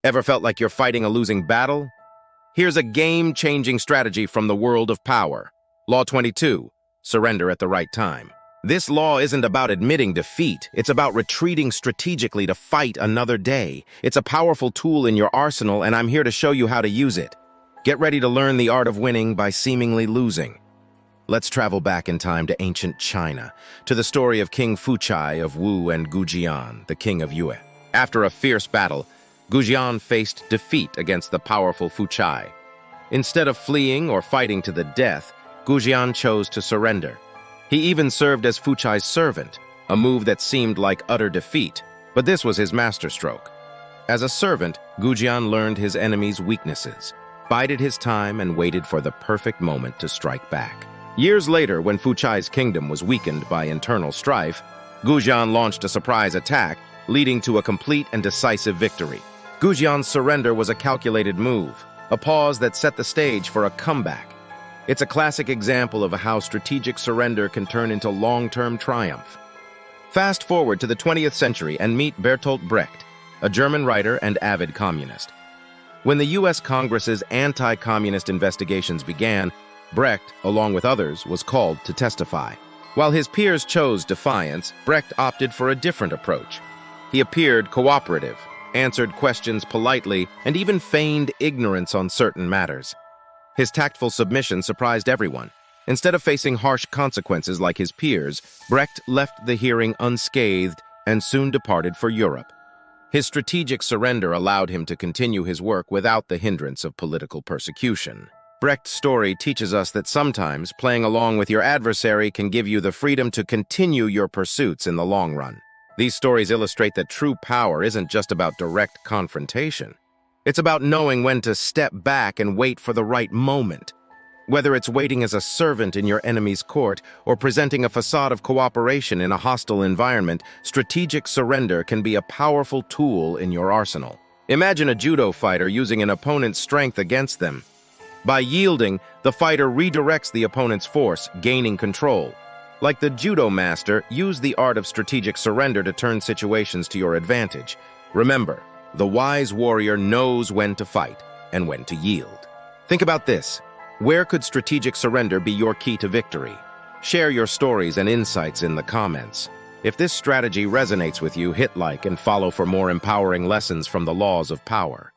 Ever felt like you're fighting a losing battle? Here's a game-changing strategy from the world of power. Law 22, surrender at the right time. This law isn't about admitting defeat. It's about retreating strategically to fight another day. It's a powerful tool in your arsenal, and I'm here to show you how to use it. Get ready to learn the art of winning by seemingly losing. Let's travel back in time to ancient China, to the story of King Fuchai of Wu and Gujian, the king of Yue. After a fierce battle, Gujian faced defeat against the powerful Fuchai. Instead of fleeing or fighting to the death, Gujian chose to surrender. He even served as Fuchai's servant, a move that seemed like utter defeat, but this was his masterstroke. As a servant, Gujian learned his enemy's weaknesses, bided his time, and waited for the perfect moment to strike back. Years later, when Fuchai's kingdom was weakened by internal strife, Gujian launched a surprise attack, leading to a complete and decisive victory. Gujian's surrender was a calculated move, a pause that set the stage for a comeback. It's a classic example of how strategic surrender can turn into long-term triumph. Fast forward to the 20th century and meet Bertolt Brecht, a German writer and avid communist. When the U.S. Congress's anti-communist investigations began, Brecht, along with others, was called to testify. While his peers chose defiance, Brecht opted for a different approach. He appeared cooperative, answered questions politely, and even feigned ignorance on certain matters. His tactful submission surprised everyone. Instead of facing harsh consequences like his peers, Brecht left the hearing unscathed and soon departed for Europe. His strategic surrender allowed him to continue his work without the hindrance of political persecution. Brecht's story teaches us that sometimes playing along with your adversary can give you the freedom to continue your pursuits in the long run. These stories illustrate that true power isn't just about direct confrontation. It's about knowing when to step back and wait for the right moment. Whether it's waiting as a servant in your enemy's court or presenting a facade of cooperation in a hostile environment, strategic surrender can be a powerful tool in your arsenal. Imagine a judo fighter using an opponent's strength against them. By yielding, the fighter redirects the opponent's force, gaining control. Like the judo master, use the art of strategic surrender to turn situations to your advantage. Remember, the wise warrior knows when to fight and when to yield. Think about this. Where could strategic surrender be your key to victory? Share your stories and insights in the comments. If this strategy resonates with you, hit like and follow for more empowering lessons from the laws of power.